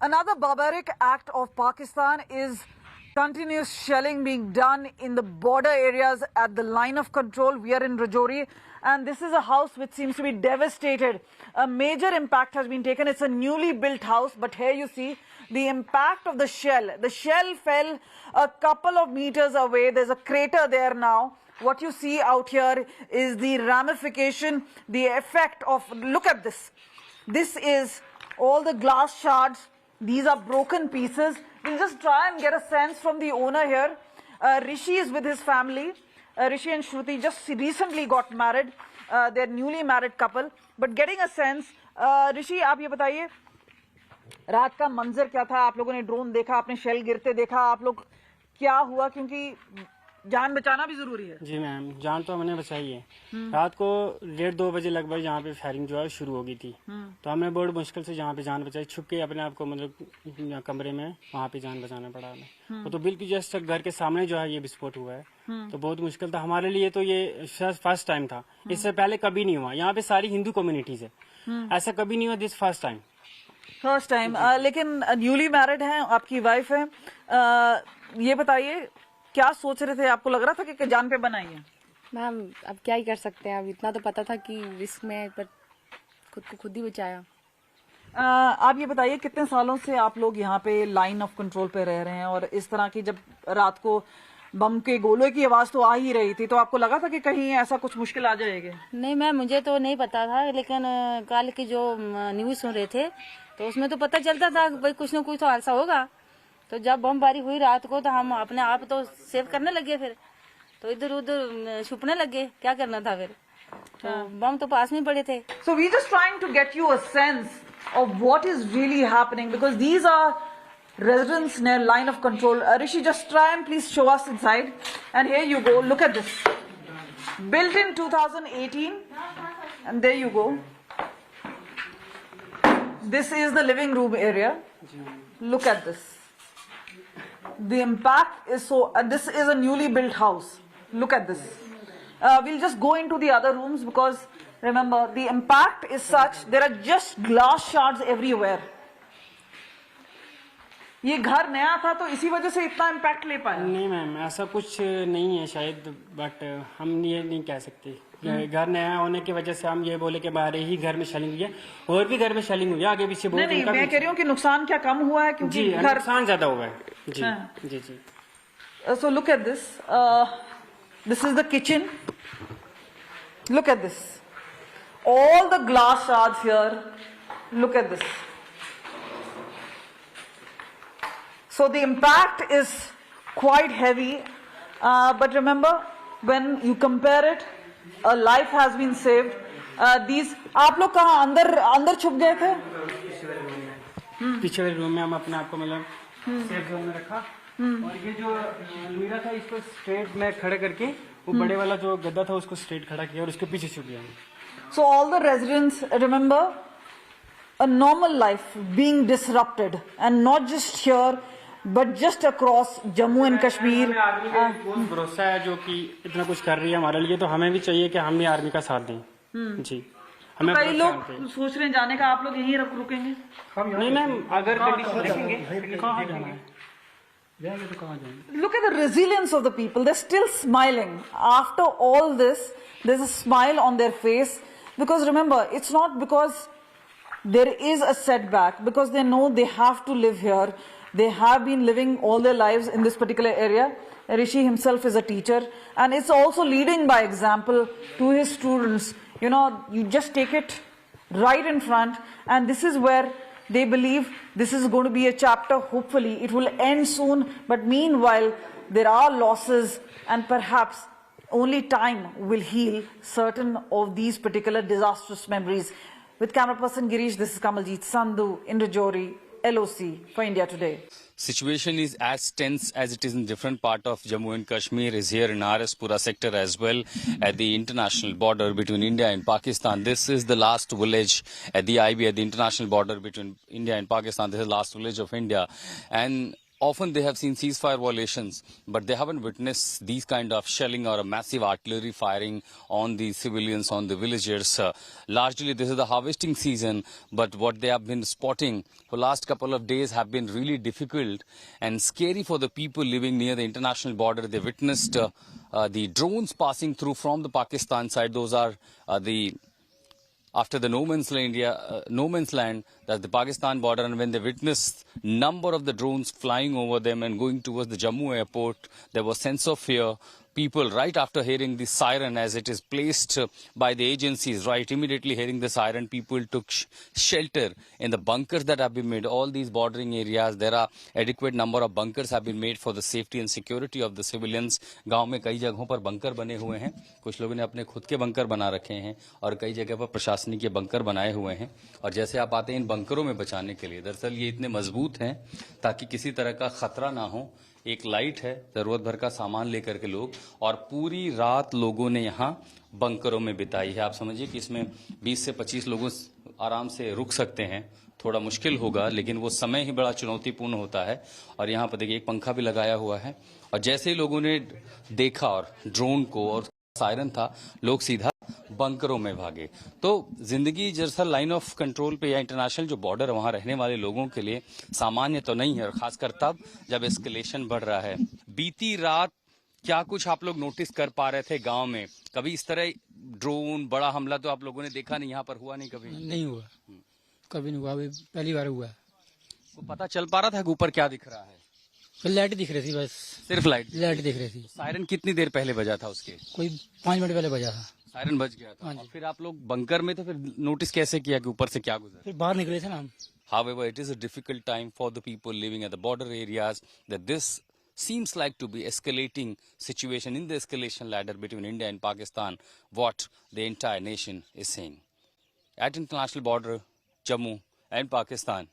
Another barbaric act of Pakistan is continuous shelling being done in the border areas at the line of control. We are in Rajouri, and this is a house which seems to be devastated. A major impact has been taken. It's a newly built house, but here you see the impact of the shell. The shell fell a couple of meters away. There's a crater there now. What you see out here is the ramification, the effect of, look at this. This is all the glass shards. These are broken pieces. We'll just try and get a sense from the owner here. Rishi is with his family. Rishi and Shruti just recently got married. They're newly married couple. But getting a sense, Rishi, आप ये बताइए, रात का मंजर क्या था? आप लोगों ने ड्रोन देखा, आपने शेल गिरते देखा, आप लोग क्या हुआ? क्योंकि जान बचाना भी जरूरी है। जी मैम, जान तो हमने बचाई है। रात को 1:30-2 बजे लगभग यहाँ पे फायरिंग जो है शुरू हो गई थी, तो हमने बहुत मुश्किल से यहाँ पे जान बचाई, छुप के अपने आप को मतलब कमरे में वहाँ पे जान बचाना पड़ा हमें। वो तो बिल्कुल जस्ट घर के सामने जो है ये विस्फोट हुआ है, तो बहुत मुश्किल था हमारे लिए। तो ये फर्स्ट टाइम था, इससे पहले कभी नहीं हुआ। यहाँ पे सारी हिंदू कम्युनिटीज है, ऐसा कभी नहीं हुआ, दिस फर्स्ट टाइम। लेकिन न्यूली मैरिड हैं, आपकी वाइफ है, ये बताइए क्या सोच रहे थे? आपको लग रहा था कि जान पे बनाई है? मैम अब क्या ही कर सकते हैं, अब इतना तो पता था कि रिस्क में, पर खुद को खुद ही बचाया। आप ये बताइए कितने सालों से आप लोग यहाँ पे लाइन ऑफ कंट्रोल पे रह रहे हैं, और इस तरह की जब रात को बम के गोलों की आवाज तो आ ही रही थी, तो आपको लगा था कि कहीं ऐसा कुछ मुश्किल आ जाएगी? नहीं मैम, मुझे तो नहीं पता था, लेकिन कल की जो न्यूज सुन रहे थे तो उसमें तो पता चलता था भाई कुछ न कुछ तो हादसा होगा। तो जब बमबारी हुई रात को तो हम अपने आप तो सेव करने लगे, फिर तो इधर उधर छुपने लगे, क्या करना था फिर, तो बम तो पास में पड़े थे। So we just trying to get you a sense of what is really happening, because these are residents near line of control. Rishi, just try and please show us inside. And here you go, look at this. Built in 2018, and there you go. This is the living room area. Look at this. The impact is so, this is a newly built house. Look at this. We'll just go into the other rooms, because remember the impact is such, there are just glass shards everywhere. ये घर नया था तो इसी वजह से इतना impact ले पाया? नहीं मैम, ऐसा कुछ नहीं है शायद, बट हम ये नहीं कह सकते। घर नया होने की वजह से हम ये बोले कि हमारे ही घर में शेलिंग हुई है, और भी घर में शेलिंग हुई है आगे पीछे बहुत। नहीं, मैं कह रही हूँ कि नुकसान क्या कम हुआ है? क्योंकि जी नुकसान ज्यादा हुआ है। जी जी जी। So look at this. This is the kitchen. Look at this. All the glass shards here. Look at this. So the impact is quite heavy, but remember when you compare it, a life has been saved. These, आप लोग कहाँ अंदर छुप गए थे? पीछे वाले room में हम अपने आप को मतलब सेफ जोन में रखा, और ये जो मीरा था इसको स्ट्रेट में खड़े करके वो बड़े वाला जो गद्दा था उसको स्ट्रेट खड़ा किया और उसके पीछे छुप गया। So all the residents remember a normal life being disrupted, and not just here but just across Jammu and Kashmir. बहुत भरोसा है जो कि इतना कुछ कर रही है हमारे लिए, तो हमें भी चाहिए कि हम भी आर्मी का साथ दें। जी, हमें कई लोग सोच रहे हैं जाने का, आप लोग यहीं रुकेंगे? नहीं मैम, अगर कंडीशन देखेंगे कहाँ जाना है, जाएंगे तो कहाँ जाएंगे। Look at the resilience of the people. They're still smiling after all this. There's a smile on their face, because remember, it's not because there is a setback, because they know they have to live here. They have been living all their lives in this particular area. Rishi himself is a teacher, and it's also leading by example to his students. You know, you just take it right in front, and this is where they believe this is going to be a chapter. Hopefully it will end soon, but meanwhile there are losses, and perhaps only time will heal certain of these particular disastrous memories. With camera person Girish, this is Kamaljeet Sandhu in Rajouri, LOC for India Today. Situation is as tense as it is in different part of Jammu and Kashmir is here in RS-Pura sector as well, at the international border between India and Pakistan. This is the last village at the IB, at the international border between India and Pakistan. This is the last village of India, and often they have seen ceasefire violations, but they haven't witnessed these kind of shelling or a massive artillery firing on the civilians, on the villagers. Largely, this is the harvesting season, but what they have been spotting for last couple of days have been really difficult and scary for the people living near the international border. They witnessed the drones passing through from the Pakistan side. Those are after the no man's land, that's the Pakistan border, and when they witnessed number of the drones flying over them and going towards the Jammu airport, there was sense of fear. People, right after hearing the siren as it is placed by the agencies, right immediately hearing the siren, people took shelter in the bunkers that have been made. All these bordering areas, there are adequate number of bunkers have been made for the safety and security of the civilians. गांव में कई जगहों पर bunker बने हुए हैं, कुछ लोगों ने अपने खुद के बंकर बना रखे हैं और कई जगह पर प्रशासनिक बंकर बनाए हुए हैं. और जैसे आप आते हैं इन बंकरों में बचाने के लिए, दरअसल ये इतने मजबूत हैं ताकि किसी तरह का खतरा ना हो. एक लाइट है, जरूरत भर का सामान लेकर के लोग, और पूरी रात लोगों ने यहाँ बंकरों में बिताई है. आप समझिए कि इसमें 20 से 25 लोग आराम से रुक सकते हैं. थोड़ा मुश्किल होगा, लेकिन वो समय ही बड़ा चुनौतीपूर्ण होता है. और यहाँ पर देखिए एक पंखा भी लगाया हुआ है, और जैसे ही लोगों ने देखा और ड्रोन को और सायरन था, लोग सीधा बंकरों में भागे. तो जिंदगी दरअसल लाइन ऑफ कंट्रोल पे या इंटरनेशनल जो बॉर्डर है वहां रहने वाले लोगों के लिए सामान्य तो नहीं है, और खासकर तब जब एस्केलेशन बढ़ रहा है. बीती रात क्या कुछ आप लोग नोटिस कर पा रहे थे गांव में? कभी इस तरह ड्रोन बड़ा हमला तो आप लोगों ने देखा नहीं, यहाँ पर हुआ नहीं कभी? नहीं हुआ, कभी नहीं हुआ, अभी पहली बार हुआ. तो पता चल पा रहा था कि ऊपर क्या दिख रहा है? फिर लाइट दिख रही थी, बस सिर्फ लाइट दिख रही थी. सायरन कितनी देर पहले बजा था? उसके कोई 5 मिनट पहले बजा था. सायरन बज गया था. और फिर आप लोग बंकर में, तो फिर नोटिस कैसे किया कि ऊपर से क्या गुजरा? फिर बाहर निकले थे ना हम. However, it is a difficult time for the people living at the border areas, that this seems like to be escalating situation in the escalation ladder between India and Pakistan, what the entire nation is saying. At international border, Jammu and Pakistan,